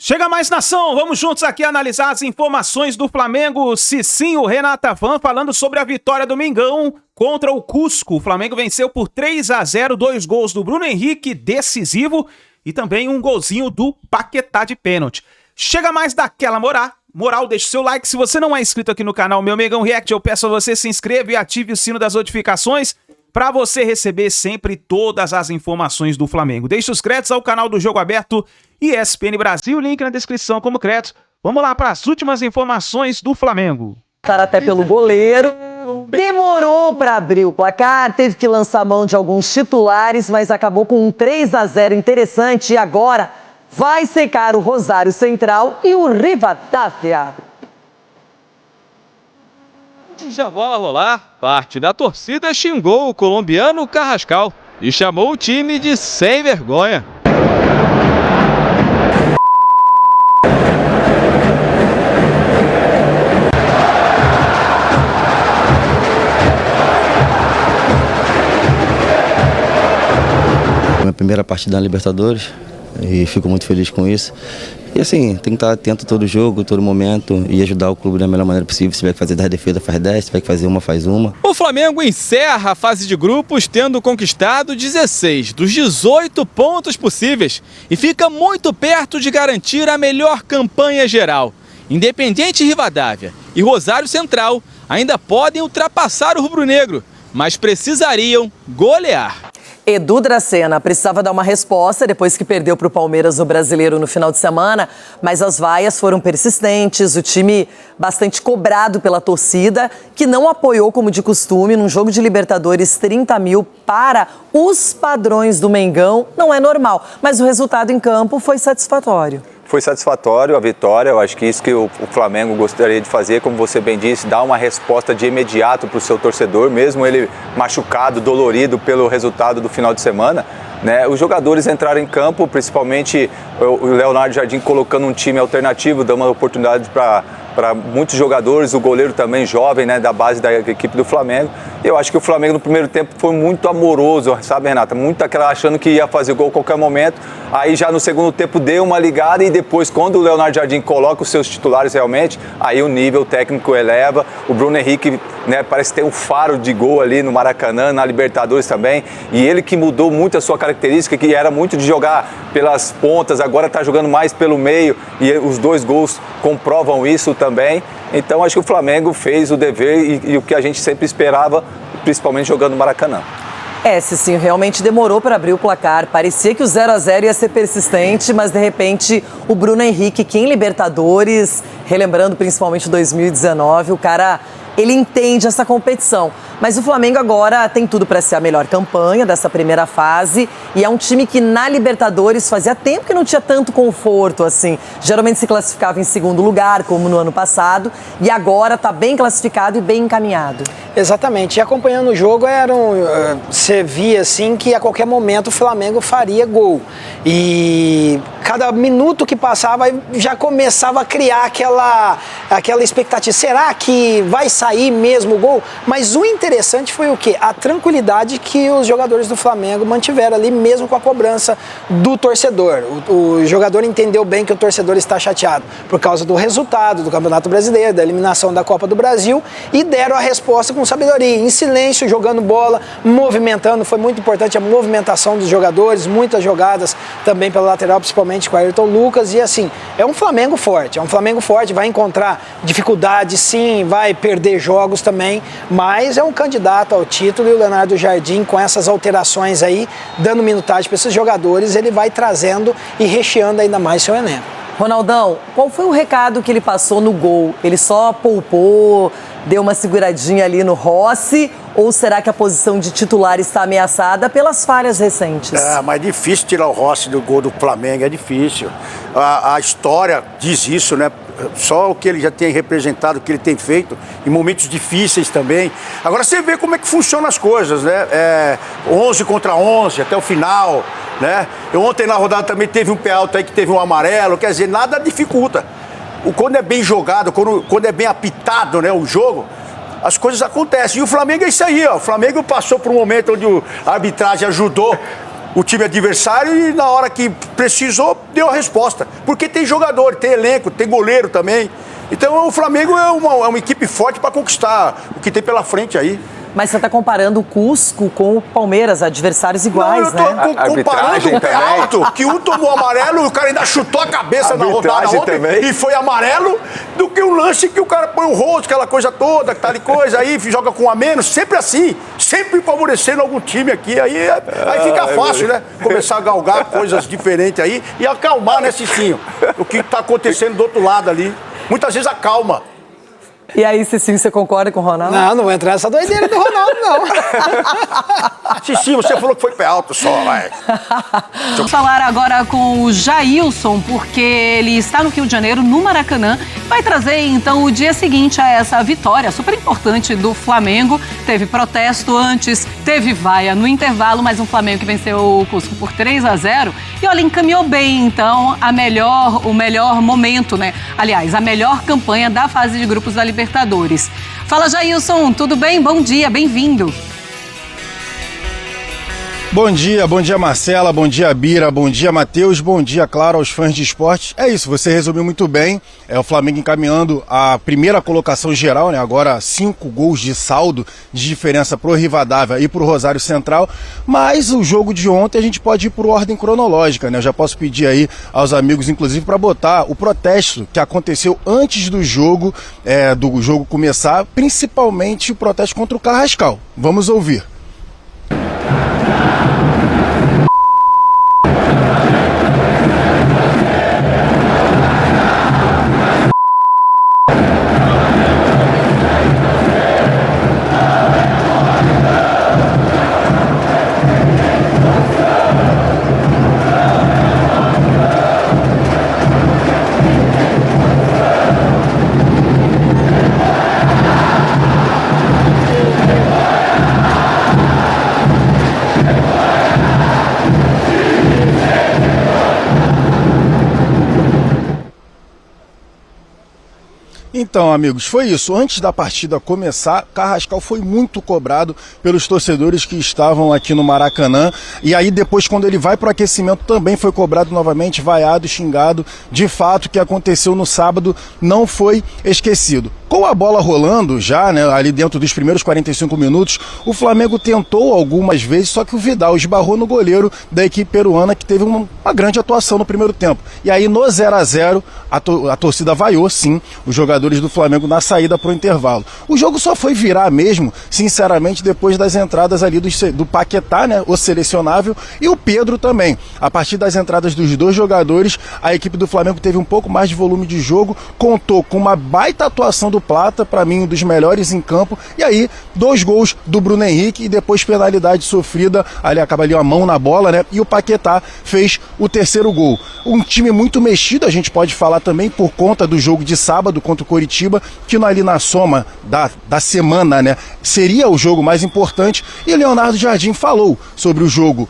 Chega mais, nação! Vamos juntos aqui analisar as informações do Flamengo. Cicinho, Renata Van falando sobre a vitória do Mengão contra o Cusco. O Flamengo venceu por 3-0, 2 gols do Bruno Henrique, decisivo, e também um golzinho do Paquetá de pênalti. Chega mais daquela moral, deixa o seu like. Se você não é inscrito aqui no canal Meu Mengão React, eu peço a você se inscreva e ative o sino das notificações para você receber sempre todas as informações do Flamengo. Deixe os créditos ao canal do Jogo Aberto e ESPN Brasil, link na descrição como crédito. Vamos lá para as últimas informações do Flamengo. Até pelo goleiro, demorou para abrir o placar, teve que lançar mão de alguns titulares, mas acabou com um 3-0 interessante e agora vai secar o Rosário Central e o Rivadavia. Antes da bola rolar, parte da torcida xingou o colombiano Carrascal e chamou o time de sem vergonha. Minha primeira partida na Libertadores e fico muito feliz com isso. E assim, tem que estar atento todo jogo, todo momento e ajudar o clube da melhor maneira possível. Se tiver que fazer 10 defesas, faz 10, se tiver que fazer uma, faz uma. O Flamengo encerra a fase de grupos tendo conquistado 16 dos 18 pontos possíveis e fica muito perto de garantir a melhor campanha geral. Independiente Rivadavia e Rosário Central ainda podem ultrapassar o rubro-negro, mas precisariam golear. Edu Dracena precisava dar uma resposta depois que perdeu para o Palmeiras no Brasileiro no final de semana, mas as vaias foram persistentes, o time bastante cobrado pela torcida, que não apoiou como de costume num jogo de Libertadores 30 mil para os padrões do Mengão. Não é normal, mas o resultado em campo foi satisfatório. Foi satisfatório a vitória, eu acho que isso que o Flamengo gostaria de fazer, como você bem disse, dar uma resposta de imediato para o seu torcedor, mesmo ele machucado, dolorido pelo resultado do final de semana. Né? Os jogadores entraram em campo, principalmente o Leonardo Jardim colocando um time alternativo, dando uma oportunidade para muitos jogadores, o goleiro também jovem, né, da base da equipe do Flamengo. Eu acho que o Flamengo no primeiro tempo foi muito amoroso, sabe, Renata? Muito aquela achando que ia fazer gol a qualquer momento. Aí já no segundo tempo deu uma ligada e depois, quando o Leonardo Jardim coloca os seus titulares realmente, aí o nível técnico eleva. O Bruno Henrique, né, parece ter um faro de gol ali no Maracanã, na Libertadores também. E ele que mudou muito a sua característica, que era muito de jogar pelas pontas, agora está jogando mais pelo meio e os 2 gols comprovam isso também. Então acho que o Flamengo fez o dever e o que a gente sempre esperava, principalmente jogando no Maracanã. Cicinho, realmente demorou para abrir o placar. Parecia que o 0-0 ia ser persistente, mas de repente o Bruno Henrique, que em Libertadores, relembrando principalmente 2019, o cara, ele entende essa competição. Mas o Flamengo agora tem tudo para ser a melhor campanha dessa primeira fase e é um time que na Libertadores fazia tempo que não tinha tanto conforto assim. Geralmente se classificava em segundo lugar, como no ano passado, e agora está bem classificado e bem encaminhado. Exatamente. E acompanhando o jogo, você via assim que a qualquer momento o Flamengo faria gol. E cada minuto que passava já começava a criar aquela expectativa. Será que vai sair mesmo o gol? Mas o interessante foi o quê? A tranquilidade que os jogadores do Flamengo mantiveram ali, mesmo com a cobrança do torcedor. O jogador entendeu bem que o torcedor está chateado por causa do resultado do Campeonato Brasileiro, da eliminação da Copa do Brasil, e deram a resposta com sabedoria, em silêncio, jogando bola, movimentando. Foi muito importante a movimentação dos jogadores, muitas jogadas também pela lateral, principalmente com o Ayrton Lucas. E assim, é um Flamengo forte, vai encontrar dificuldades sim, vai perder jogos também, mas é um candidato ao título e o Leonardo Jardim, com essas alterações aí, dando minutagem para esses jogadores, ele vai trazendo e recheando ainda mais seu elenco. Ronaldão, qual foi o recado que ele passou no gol? Ele só poupou, deu uma seguradinha ali no Rossi, ou será que a posição de titular está ameaçada pelas falhas recentes? Mas é difícil tirar o Rossi do gol do Flamengo, é difícil. A história diz isso, né? Só o que ele já tem representado, o que ele tem feito, em momentos difíceis também. Agora você vê como é que funcionam as coisas, né? 11 contra 11 até o final, né? Ontem na rodada também teve um pé alto aí que teve um amarelo, quer dizer, nada dificulta. Quando é bem jogado, quando é bem apitado, né, o jogo, as coisas acontecem. E o Flamengo é isso aí, ó. O Flamengo passou por um momento onde a arbitragem ajudou o time adversário e na hora que precisou, deu a resposta. Porque tem jogador, tem elenco, tem goleiro também. Então o Flamengo é uma equipe forte para conquistar o que tem pela frente aí. Mas você está comparando o Cusco com o Palmeiras, adversários iguais, não, eu tô né? comparando o pé alto, que um tomou amarelo e o cara ainda chutou a cabeça na rodada ontem e foi amarelo, do que o lance que o cara põe o rosto, aquela coisa toda, tal coisa, aí joga com um a menos, sempre assim, sempre favorecendo algum time aqui, aí fica fácil, né? Começar a galgar coisas diferentes aí e acalmar, né, Cicinho? O que está acontecendo do outro lado ali, muitas vezes acalma. E aí, Cicinho, você concorda com o Ronaldo? Não vou entrar nessa doideira do Ronaldo, não. Cicinho, você falou que foi pé alto só, vai. Vamos falar agora com o Jailson, porque ele está no Rio de Janeiro, no Maracanã. Vai trazer, então, o dia seguinte a essa vitória super importante do Flamengo. Teve protesto antes, teve vaia no intervalo, mas um Flamengo que venceu o Cusco por 3-0. E, olha, encaminhou bem, então, o melhor momento, né? Aliás, a melhor campanha da fase de grupos da Libertadores. Fala, Jailson, tudo bem? Bom dia, bem-vindo. Bom dia Marcela, bom dia Bira, bom dia Matheus, bom dia, claro, aos fãs de esporte. É isso, você resumiu muito bem, o Flamengo encaminhando a primeira colocação geral, né? Agora 5 gols de saldo de diferença pro Rivadavia e pro Rosário Central, mas o jogo de ontem a gente pode ir por ordem cronológica, né? Eu já posso pedir aí aos amigos, inclusive, para botar o protesto que aconteceu antes do jogo começar, principalmente o protesto contra o Carrascal. Vamos ouvir. Então, amigos, foi isso. Antes da partida começar, Carrascal foi muito cobrado pelos torcedores que estavam aqui no Maracanã. E aí depois, quando ele vai para o aquecimento, também foi cobrado novamente, vaiado, xingado. De fato, o que aconteceu no sábado não foi esquecido. Com a bola rolando já, né, ali dentro dos primeiros 45 minutos, o Flamengo tentou algumas vezes, só que o Vidal esbarrou no goleiro da equipe peruana, que teve uma grande atuação no primeiro tempo. E aí no 0-0, a torcida vaiou, sim, os jogadores do Flamengo na saída para o intervalo. O jogo só foi virar mesmo, sinceramente, depois das entradas ali do Paquetá, né, o selecionável, e o Pedro também. A partir das entradas dos dois jogadores, a equipe do Flamengo teve um pouco mais de volume de jogo, contou com uma baita atuação do Plata, para mim um dos melhores em campo, e aí 2 gols do Bruno Henrique e depois penalidade sofrida, ali acaba ali uma mão na bola, né, e o Paquetá fez o terceiro gol. Um time muito mexido, a gente pode falar também por conta do jogo de sábado contra o Coritiba, que ali na soma da semana, né, seria o jogo mais importante, e Leonardo Jardim falou sobre o jogo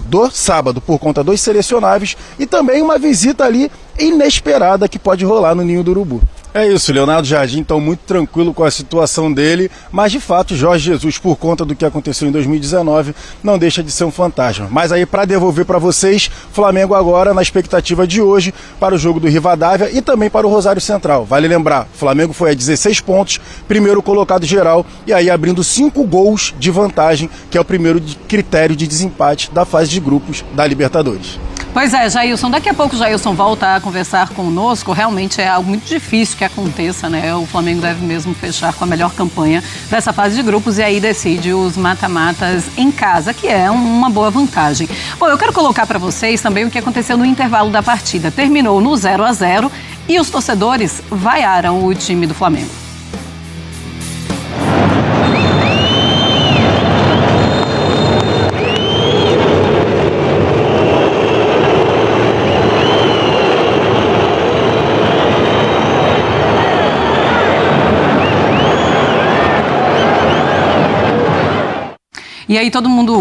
do sábado por conta dos selecionáveis e também uma visita ali inesperada que pode rolar no Ninho do Urubu. É isso, Leonardo Jardim então muito tranquilo com a situação dele, mas de fato Jorge Jesus, por conta do que aconteceu em 2019, não deixa de ser um fantasma. Mas aí, para devolver para vocês, Flamengo agora na expectativa de hoje para o jogo do Rivadavia e também para o Rosário Central. Vale lembrar, Flamengo foi a 16 pontos, primeiro colocado geral, e aí abrindo 5 gols de vantagem, que é o primeiro critério de desempate da fase de grupos da Libertadores. Pois é, Jailson, daqui a pouco o Jailson volta a conversar conosco. Realmente é algo muito difícil que aconteça, né? O Flamengo deve mesmo fechar com a melhor campanha dessa fase de grupos e aí decide os mata-matas em casa, que é uma boa vantagem. Bom, eu quero colocar para vocês também o que aconteceu no intervalo da partida. Terminou no 0-0 e os torcedores vaiaram o time do Flamengo. E aí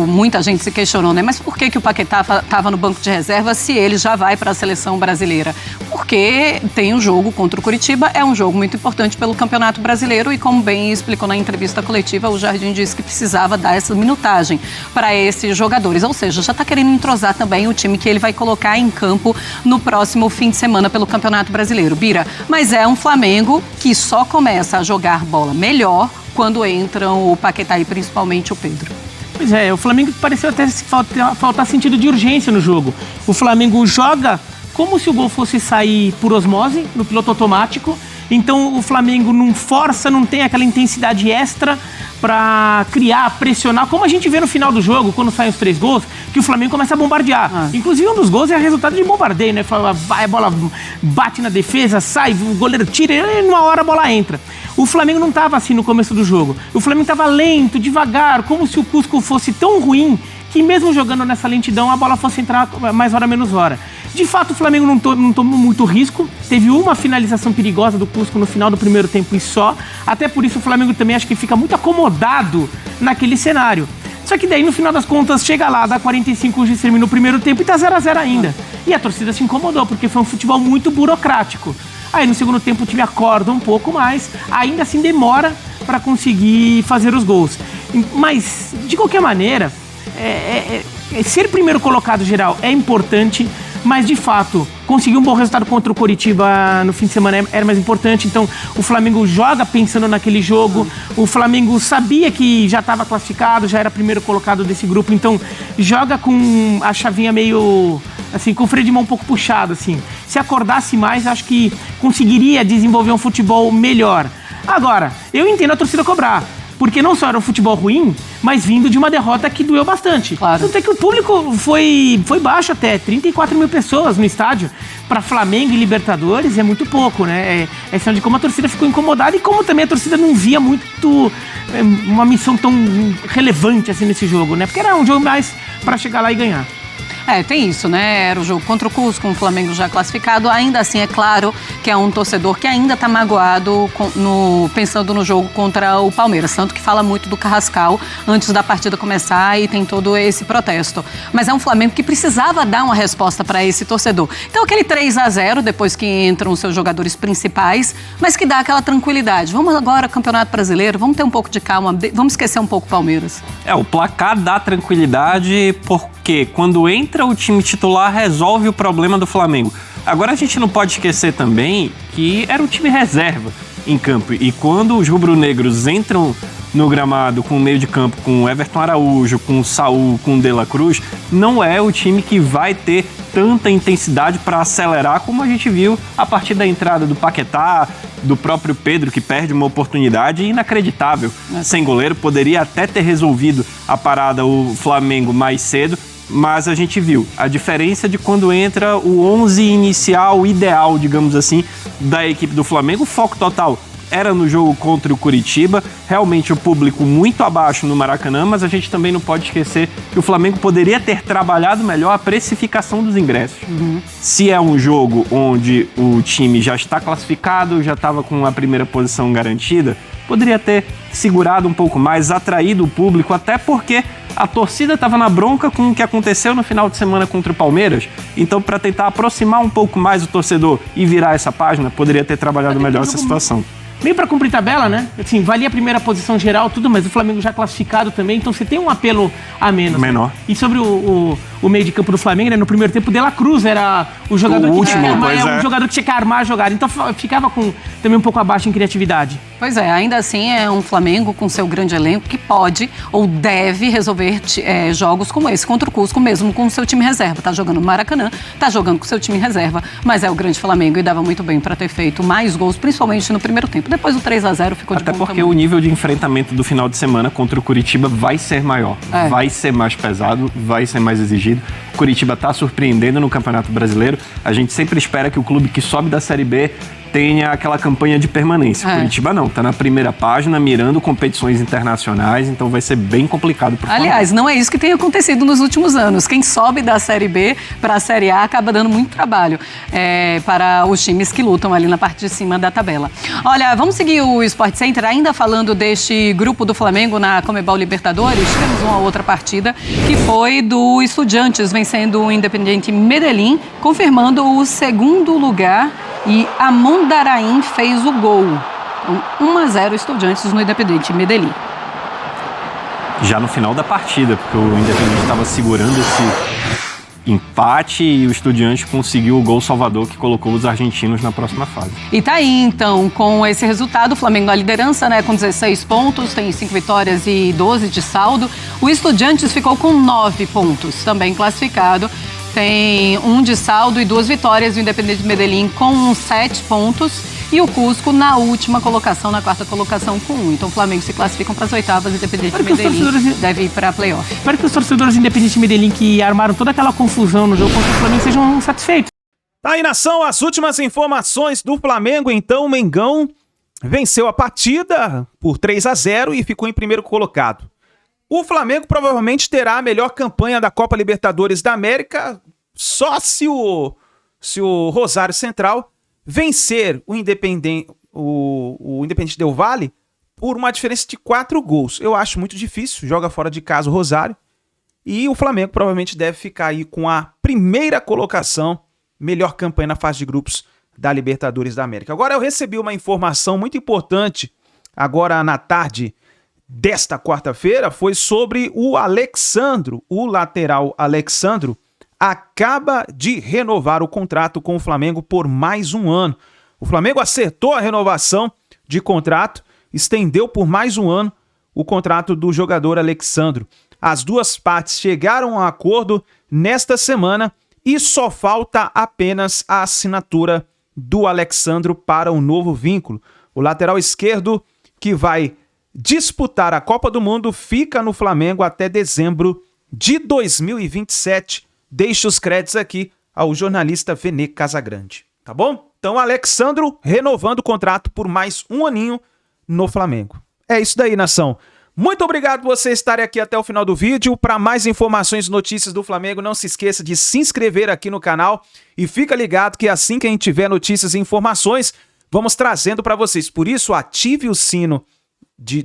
muita gente se questionou, né? Mas por que o Paquetá estava no banco de reserva se ele já vai para a seleção brasileira? Porque tem um jogo contra o Curitiba, é um jogo muito importante pelo Campeonato Brasileiro e, como bem explicou na entrevista coletiva, o Jardim disse que precisava dar essa minutagem para esses jogadores. Ou seja, já está querendo entrosar também o time que ele vai colocar em campo no próximo fim de semana pelo Campeonato Brasileiro. Bira, mas é um Flamengo que só começa a jogar bola melhor quando entram o Paquetá e principalmente o Pedro. Pois é, o Flamengo pareceu até faltar sentido de urgência no jogo. O Flamengo joga como se o gol fosse sair por osmose, no piloto automático. Então o Flamengo não força, não tem aquela intensidade extra para criar, pressionar, como a gente vê no final do jogo, quando saem os 3 gols, que o Flamengo começa a bombardear. Inclusive um dos gols é resultado de bombardeio, né? A bola bate na defesa, sai, o goleiro tira e numa hora a bola entra. O Flamengo não estava assim no começo do jogo. O Flamengo estava lento, devagar, como se o Cusco fosse tão ruim que mesmo jogando nessa lentidão a bola fosse entrar mais hora menos hora. De fato, o Flamengo não tomou muito risco. Teve uma finalização perigosa do Cusco no final do primeiro tempo e só. Até por isso o Flamengo também acho que fica muito acomodado naquele cenário. Só que daí, no final das contas, chega lá, dá 45 minutos, termina o primeiro tempo e tá 0-0 ainda. E a torcida se incomodou, porque foi um futebol muito burocrático. Aí no segundo tempo o time acorda um pouco mais, ainda assim demora para conseguir fazer os gols. Mas, de qualquer maneira, ser primeiro colocado geral é importante, mas de fato, conseguir um bom resultado contra o Coritiba no fim de semana era mais importante. Então o Flamengo joga pensando naquele jogo, o Flamengo sabia que já estava classificado, já era primeiro colocado desse grupo, então joga com a chavinha meio assim, com o freio de mão um pouco puxado, assim. Se acordasse mais, acho que conseguiria desenvolver um futebol melhor. Agora, eu entendo a torcida cobrar, porque não só era um futebol ruim, mas vindo de uma derrota que doeu bastante. Claro. Tanto é que o público foi baixo até, 34 mil pessoas no estádio. Para Flamengo e Libertadores é muito pouco, né? É sinal de como a torcida ficou incomodada e como também a torcida não via muito uma missão tão relevante assim nesse jogo, né? Porque era um jogo mais para chegar lá e ganhar. Tem isso, né? Era o jogo contra o Cusco, com o Flamengo já classificado. Ainda assim, é claro que é um torcedor que ainda está magoado pensando no jogo contra o Palmeiras. Tanto que fala muito do Carrascal antes da partida começar e tem todo esse protesto. Mas é um Flamengo que precisava dar uma resposta para esse torcedor. Então, aquele 3-0, depois que entram os seus jogadores principais, mas que dá aquela tranquilidade. Vamos agora, Campeonato Brasileiro, vamos ter um pouco de calma, vamos esquecer um pouco o Palmeiras. O placar dá tranquilidade porque quando entra o time titular, resolve o problema do Flamengo. Agora a gente não pode esquecer também que era o time reserva em campo. E quando os rubro-negros entram no gramado com o meio de campo, com o Everton Araújo, com o Saul, com o De La Cruz, não é o time que vai ter tanta intensidade para acelerar como a gente viu a partir da entrada do Paquetá, do próprio Pedro, que perde uma oportunidade inacreditável. Sem goleiro, poderia até ter resolvido a parada o Flamengo mais cedo, mas a gente viu a diferença de quando entra o 11 inicial, ideal, digamos assim, da equipe do Flamengo. O foco total era no jogo contra o Curitiba, realmente o público muito abaixo no Maracanã, mas a gente também não pode esquecer que o Flamengo poderia ter trabalhado melhor a precificação dos ingressos. Se é um jogo onde o time já está classificado, já estava com a primeira posição garantida, poderia ter segurado um pouco mais, atraído o público, até porque a torcida estava na bronca com o que aconteceu no final de semana contra o Palmeiras. Então, para tentar aproximar um pouco mais o torcedor e virar essa página, poderia ter trabalhado melhor essa situação. Meio para cumprir tabela, né? Assim, valia a primeira posição geral, tudo, mas o Flamengo já classificado também, então você tem um apelo a menos. Menor. Né? E sobre o meio de campo do Flamengo, né? No primeiro tempo, o De La Cruz era o jogador que tinha que armar, um jogador que tinha que armar a jogada. Então ficava também um pouco abaixo em criatividade. Pois é, ainda assim é um Flamengo com seu grande elenco que pode ou deve resolver jogos como esse contra o Cusco, mesmo com o seu time reserva. Tá jogando no Maracanã, tá jogando com o seu time reserva, mas é o grande Flamengo e dava muito bem para ter feito mais gols, principalmente no primeiro tempo. Depois o 3-0 ficou de bom tamanho. Até porque o nível de enfrentamento do final de semana contra o Curitiba vai ser maior, vai ser mais pesado, vai ser mais exigido. O Curitiba está surpreendendo no Campeonato Brasileiro. A gente sempre espera que o clube que sobe da Série B tenha aquela campanha de permanência. Curitiba não, tá na primeira página, mirando competições internacionais, então vai ser bem complicado pro Flamengo. Aliás, não é isso que tem acontecido nos últimos anos. Quem sobe da Série B para a Série A acaba dando muito trabalho para os times que lutam ali na parte de cima da tabela. Olha, vamos seguir o Sport Center, ainda falando deste grupo do Flamengo na Conmebol Libertadores. Tivemos uma outra partida que foi do Estudiantes vencendo o Independiente Medellín, confirmando o segundo lugar, e a Mondaraim fez o gol. 1-0 Estudiantes no Independiente Medellín. Já no final da partida, porque o Independiente estava segurando esse empate e o Estudiantes conseguiu o gol salvador que colocou os argentinos na próxima fase. E tá aí, então, com esse resultado, o Flamengo na liderança, né, com 16 pontos, tem 5 vitórias e 12 de saldo. O Estudiantes ficou com 9 pontos, também classificado. Tem 1 de saldo e 2 vitórias. O Independiente Medellín com 7 pontos. E o Cusco na última colocação, na 4ª colocação com 1. Então o Flamengo se classificam para as 8ª, Independiente Medellín deve ir para a playoff. Espero que os torcedores do Independiente Medellín que armaram toda aquela confusão no jogo contra o Flamengo sejam satisfeitos. Tá aí, nação, as últimas informações do Flamengo. Então o Mengão venceu a partida por 3-0 e ficou em primeiro colocado. O Flamengo provavelmente terá a melhor campanha da Copa Libertadores da América só se o Rosário Central vencer o Independente Del Valle por uma diferença de 4 gols. Eu acho muito difícil, joga fora de casa o Rosário. E o Flamengo provavelmente deve ficar aí com a primeira colocação, melhor campanha na fase de grupos da Libertadores da América. Agora eu recebi uma informação muito importante, agora na tarde desta quarta-feira, foi sobre o Alexandro, o lateral Alexandro, acaba de renovar o contrato com o Flamengo por mais um ano. O Flamengo acertou a renovação de contrato, estendeu por mais um ano o contrato do jogador Alexandro. As duas partes chegaram a um acordo nesta semana e só falta apenas a assinatura do Alexandro para o novo vínculo. O lateral esquerdo, que vai disputar a Copa do Mundo, fica no Flamengo até dezembro de 2027. Deixo os créditos aqui ao jornalista Vene Casagrande, tá bom? Então, Alexandro renovando o contrato por mais um aninho no Flamengo. É isso daí, nação. Muito obrigado por você estar aqui até o final do vídeo. Para mais informações e notícias do Flamengo, não se esqueça de se inscrever aqui no canal e fica ligado que assim que a gente tiver notícias e informações, vamos trazendo para vocês. Por isso, ative o sino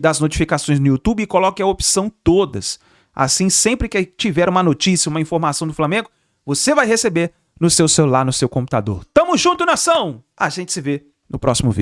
das notificações no YouTube e coloque a opção todas. Assim, sempre que tiver uma notícia, uma informação do Flamengo, você vai receber no seu celular, no seu computador. Tamo junto, nação! A gente se vê no próximo vídeo.